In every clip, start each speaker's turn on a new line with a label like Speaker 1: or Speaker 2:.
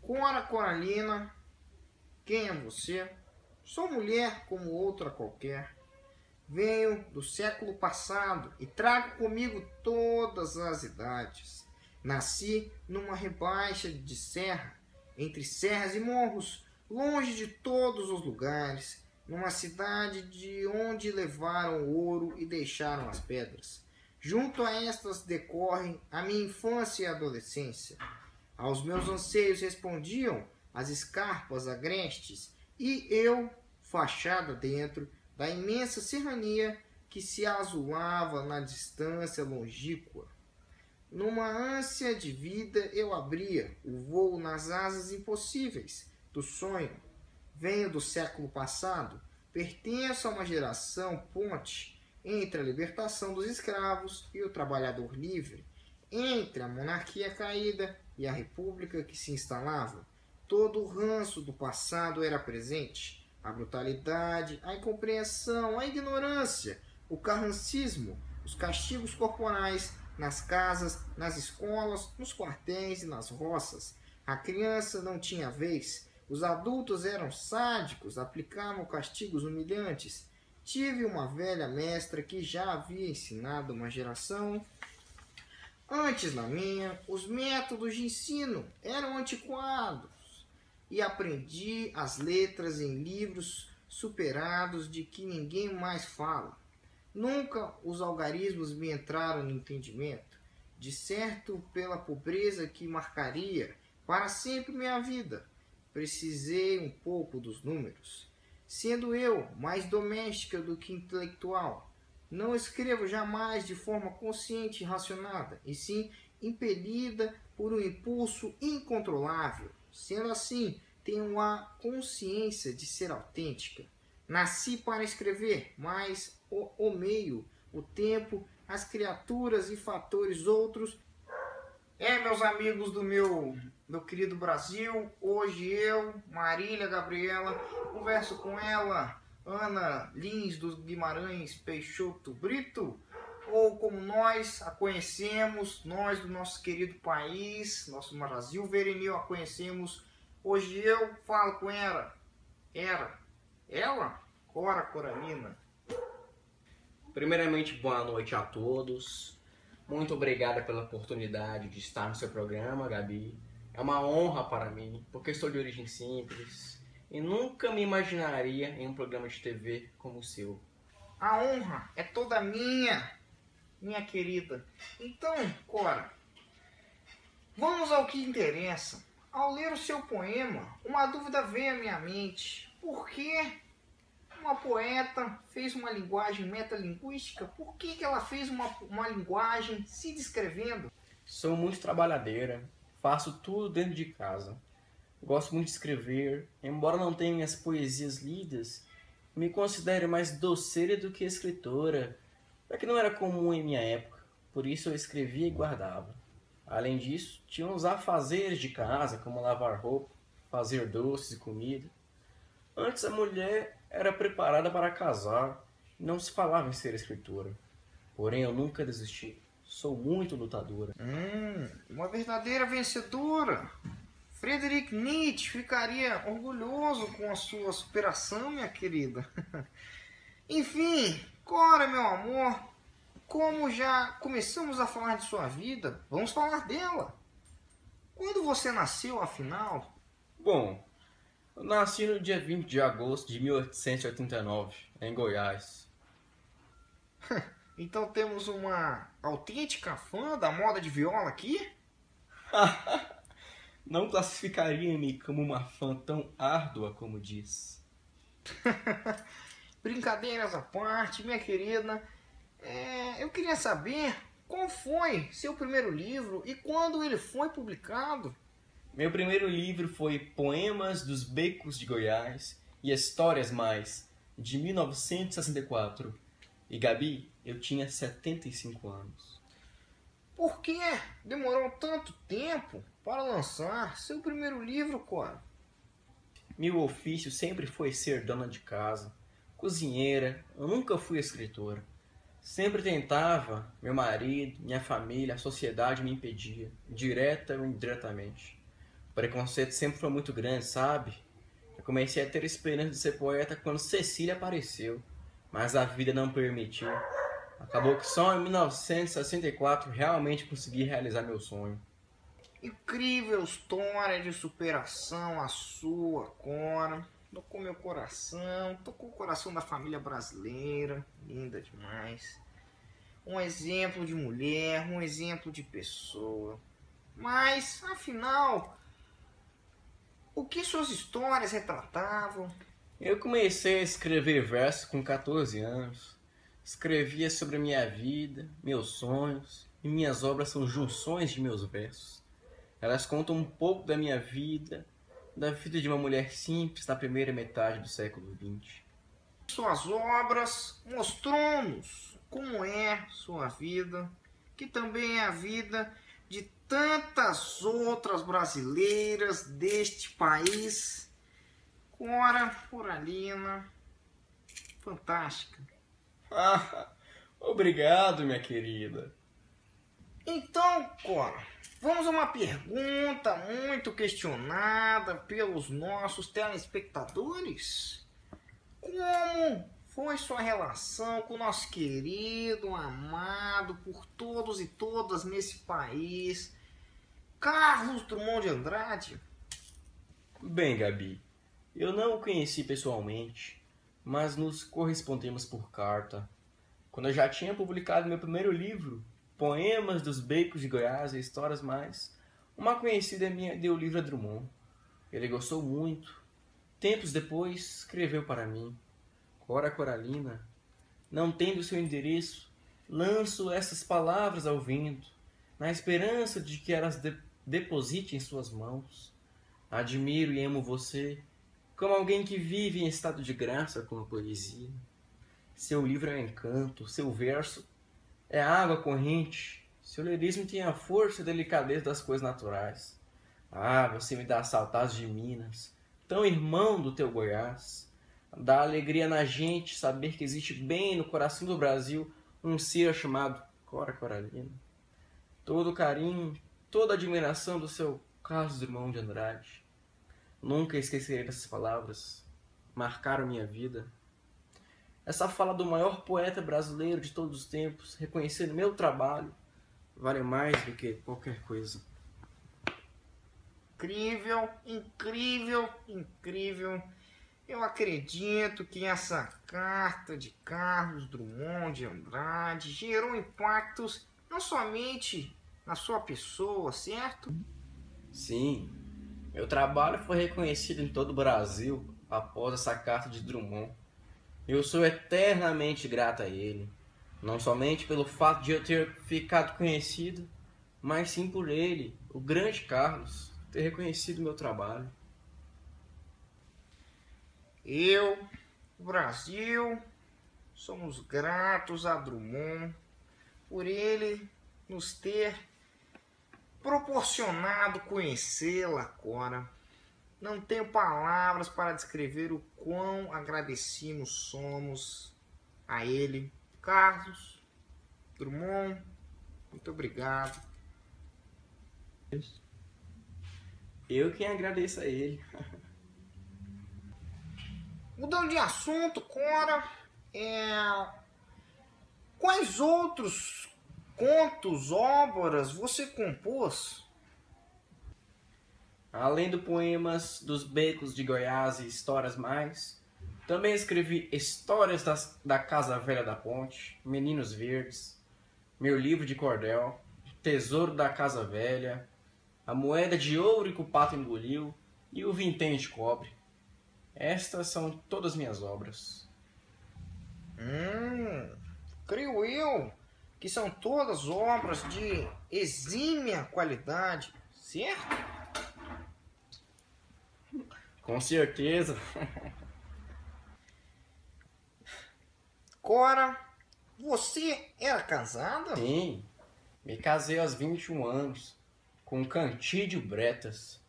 Speaker 1: Cora Coralina, quem é você? Sou mulher como outra qualquer. Venho do século passado e trago comigo todas as idades. Nasci numa rebaixa de serra, entre serras e morros, longe de todos os lugares, numa cidade de onde levaram o ouro e deixaram as pedras. Junto a estas decorrem a minha infância e adolescência. Aos meus anseios respondiam as escarpas agrestes e eu, fachada dentro da imensa serrania que se azulava na distância longínqua. Numa ânsia de vida eu abria o voo nas asas impossíveis do sonho. Venho do século passado, pertenço a uma geração ponte entre a libertação dos escravos e o trabalhador livre, entre a monarquia caída e a república que se instalava. Todo o ranço do passado era presente. A brutalidade, a incompreensão, a ignorância, o carrancismo, os castigos corporais nas casas, nas escolas, nos quartéis e nas roças. A criança não tinha vez. Os adultos eram sádicos, aplicavam castigos humilhantes. Tive uma velha mestra que já havia ensinado uma geração antes da minha. Os métodos de ensino eram antiquados e aprendi as letras em livros superados de que ninguém mais fala. Nunca os algarismos me entraram no entendimento, de certo pela pobreza que marcaria para sempre minha vida. Precisei um pouco dos números. Sendo eu mais doméstica do que intelectual, não escrevo jamais de forma consciente e racionada, e sim impelida por um impulso incontrolável. Sendo assim, tenho a consciência de ser autêntica. Nasci para escrever, mas o meio, o tempo, as criaturas e fatores outros. Meus amigos do meu querido Brasil, hoje eu, Marília Gabriela, converso com ela, Ana Lins dos Guimarães Peixoto Brito, ou como nós a conhecemos, nós do nosso querido país, nosso Brasil verenil a conhecemos. Hoje eu falo com ela, Cora Coralina.
Speaker 2: Primeiramente, boa noite a todos. Muito obrigada pela oportunidade de estar no seu programa, Gabi. É uma honra para mim, porque sou de origem simples e nunca me imaginaria em um programa de TV como o seu.
Speaker 1: A honra é toda minha querida. Então, Cora, vamos ao que interessa. Ao ler o seu poema, uma dúvida veio à minha mente. Por que uma poeta fez uma linguagem metalinguística? Por que ela fez uma linguagem se descrevendo?
Speaker 2: Sou muito trabalhadeira, faço tudo dentro de casa. Gosto muito de escrever, embora não tenha minhas poesias lidas, me considero mais doceira do que escritora, já que não era comum em minha época, por isso eu escrevia e guardava. Além disso, tinha uns afazeres de casa, como lavar roupa, fazer doces e comida. Antes a mulher era preparada para casar e não se falava em ser escritora. Porém, eu nunca desisti. Sou muito lutadora.
Speaker 1: Uma verdadeira vencedora. Friedrich Nietzsche ficaria orgulhoso com a sua superação, minha querida. Enfim, Cora, meu amor, como já começamos a falar de sua vida, vamos falar dela. Quando você nasceu, afinal?
Speaker 2: Bom, eu nasci no dia 20 de agosto de 1889, em Goiás.
Speaker 1: Então temos uma autêntica fã da moda de viola aqui?
Speaker 2: Não classificaria-me como uma fã tão árdua como diz.
Speaker 1: Brincadeiras à parte, minha querida. Eu queria saber qual foi seu primeiro livro e quando ele foi publicado.
Speaker 2: Meu primeiro livro foi Poemas dos Becos de Goiás e Histórias Mais, de 1964. E Gabi, eu tinha 75 anos.
Speaker 1: Por que demorou tanto tempo para lançar seu primeiro livro, Cora?
Speaker 2: Meu ofício sempre foi ser dona de casa, cozinheira, eu nunca fui escritora. Sempre tentava, meu marido, minha família, a sociedade me impedia, direta ou indiretamente. preconceito sempre foi muito grande, sabe? Eu comecei a ter esperança de ser poeta quando Cecília apareceu, mas a vida não permitiu. Acabou que só em 1964 realmente consegui realizar meu sonho.
Speaker 1: Incrível história de superação a sua, Cora. Tocou meu coração, tocou o coração da família brasileira. Linda demais. Um exemplo de mulher, um exemplo de pessoa. Mas, afinal, o que suas histórias retratavam?
Speaker 2: Eu comecei a escrever versos com 14 anos. Escrevia sobre a minha vida, meus sonhos, e minhas obras são junções de meus versos. Elas contam um pouco da vida de uma mulher simples da primeira metade do século XX.
Speaker 1: Suas obras mostrou-nos como é sua vida, que também é a vida de tantas outras brasileiras deste país. Cora Coralina, fantástica.
Speaker 2: Ah, obrigado, minha querida.
Speaker 1: Então, Cora, vamos a uma pergunta muito questionada pelos nossos telespectadores. Como foi sua relação com o nosso querido, amado por todos e todas nesse país, Carlos Drummond de Andrade?
Speaker 2: Bem, Gabi, eu não o conheci pessoalmente, mas nos correspondemos por carta. Quando eu já tinha publicado meu primeiro livro, Poemas dos Becos de Goiás e Histórias Mais, uma conhecida minha deu o livro a Drummond. Ele gostou muito. Tempos depois, escreveu para mim: Cora Coralina, não tendo seu endereço, lanço essas palavras ao vento, na esperança de que elas deposite em suas mãos. Admiro e amo você, como alguém que vive em estado de graça com a poesia. Seu livro é um encanto, seu verso é água corrente, seu lirismo tem a força e a delicadeza das coisas naturais. Ah, você me dá saudades de Minas, tão irmão do teu Goiás. Dá alegria na gente saber que existe bem no coração do Brasil um ser chamado Cora Coralina. Todo o carinho, toda a admiração do seu Carlos Drummond de Andrade. Nunca esquecerei dessas palavras. Marcaram minha vida. Essa fala do maior poeta brasileiro de todos os tempos, reconhecendo meu trabalho, vale mais do que qualquer coisa.
Speaker 1: Incrível, incrível, incrível. Eu acredito que essa carta de Carlos Drummond de Andrade gerou impactos não somente na sua pessoa, certo?
Speaker 2: Sim, meu trabalho foi reconhecido em todo o Brasil após essa carta de Drummond. Eu sou eternamente grato a ele, não somente pelo fato de eu ter ficado conhecido, mas sim por ele, o grande Carlos, ter reconhecido meu trabalho.
Speaker 1: Eu, o Brasil, somos gratos a Drummond por ele nos ter proporcionado conhecê-la, Cora. Não tenho palavras para descrever o quão agradecidos somos a ele. Carlos Drummond, muito obrigado.
Speaker 2: Eu quem agradeço a ele.
Speaker 1: Mudando de assunto, Cora, quais outros contos, obras você compôs?
Speaker 2: Além do Poemas dos Becos de Goiás e Histórias Mais, também escrevi Histórias da Casa Velha da Ponte, Meninos Verdes, meu livro de cordel, Tesouro da Casa Velha, A Moeda de Ouro que o Pato Engoliu e O Vintém de Cobre. Estas são todas minhas obras.
Speaker 1: Creio eu que são todas obras de exímia qualidade, certo?
Speaker 2: Com certeza.
Speaker 1: Cora, você era casada?
Speaker 2: Sim, me casei aos 21 anos com Cantídio Bretas,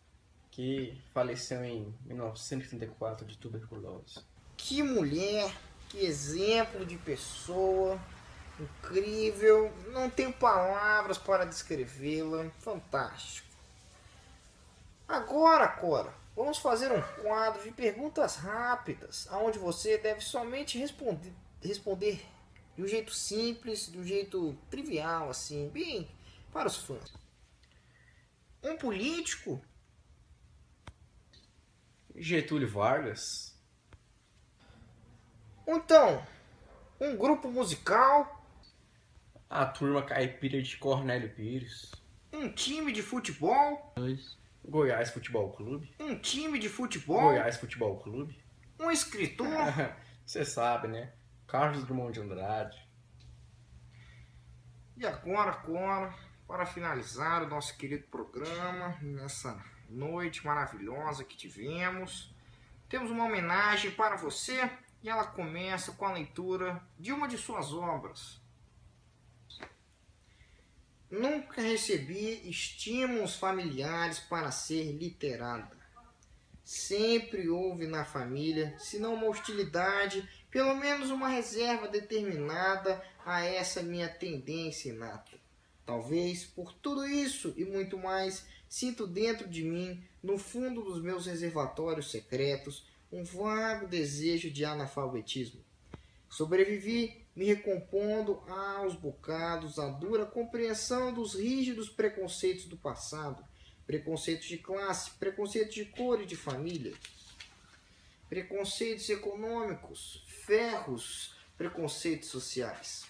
Speaker 2: que faleceu em 1934 de tuberculose.
Speaker 1: Que mulher, que exemplo de pessoa, incrível, não tenho palavras para descrevê-la, fantástico. Agora, Cora, vamos fazer um quadro de perguntas rápidas, onde você deve somente responder de um jeito simples, de um jeito trivial, assim, bem para os fãs. Um político?
Speaker 2: Getúlio Vargas?
Speaker 1: Então, um grupo musical?
Speaker 2: A turma caipira de Cornélio Pires?
Speaker 1: Um time de futebol?
Speaker 2: Goiás Futebol Clube?
Speaker 1: Um time de futebol?
Speaker 2: Goiás Futebol Clube?
Speaker 1: Um escritor?
Speaker 2: Você sabe, né? Carlos Drummond de Andrade.
Speaker 1: E agora, Cora, para finalizar o nosso querido programa, nessa noite maravilhosa que tivemos, temos uma homenagem para você e ela começa com a leitura de uma de suas obras. Nunca recebi estímulos familiares para ser literada. Sempre houve na família, se não uma hostilidade, pelo menos uma reserva determinada a essa minha tendência inata. Talvez por tudo isso e muito mais, sinto dentro de mim, no fundo dos meus reservatórios secretos, um vago desejo de analfabetismo. Sobrevivi, me recompondo aos bocados à dura compreensão dos rígidos preconceitos do passado, preconceitos de classe, preconceitos de cor e de família, preconceitos econômicos, ferros, preconceitos sociais.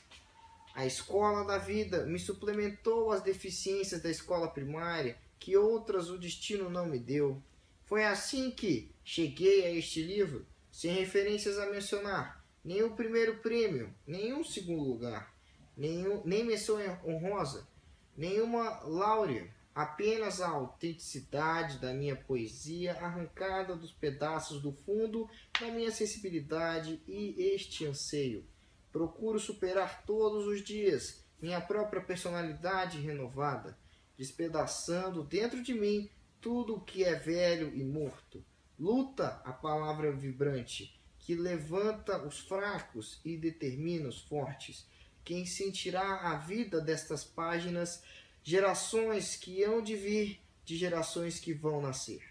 Speaker 1: A escola da vida me suplementou as deficiências da escola primária que outras o destino não me deu. Foi assim que cheguei a este livro, sem referências a mencionar, nem o primeiro prêmio, nem um segundo lugar, nem menção honrosa, nenhuma láurea, apenas a autenticidade da minha poesia arrancada dos pedaços do fundo da minha sensibilidade e este anseio. Procuro superar todos os dias minha própria personalidade renovada, despedaçando dentro de mim tudo o que é velho e morto. Luta a palavra vibrante, que levanta os fracos e determina os fortes. Quem sentirá a vida destas páginas, gerações que hão de vir, de gerações que vão nascer.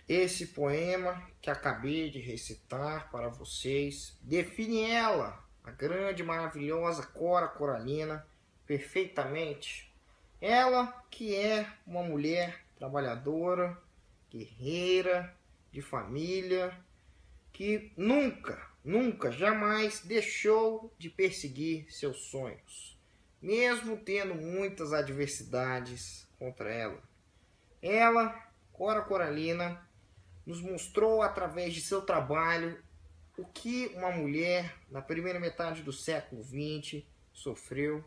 Speaker 1: Esse poema que acabei de recitar para vocês define ela, a grande, maravilhosa Cora Coralina, perfeitamente. Ela que é uma mulher trabalhadora, guerreira, de família, que nunca, jamais deixou de perseguir seus sonhos, mesmo tendo muitas adversidades contra ela. Ela, Cora Coralina, nos mostrou através de seu trabalho o que uma mulher na primeira metade do século XX sofreu.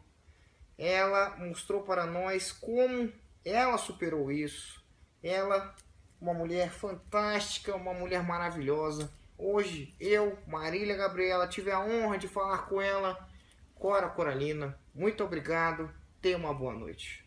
Speaker 1: Ela mostrou para nós como ela superou isso. Ela, uma mulher fantástica, uma mulher maravilhosa. Hoje, eu, Marília Gabriela, tive a honra de falar com ela. Cora Coralina, muito obrigado. Tenha uma boa noite.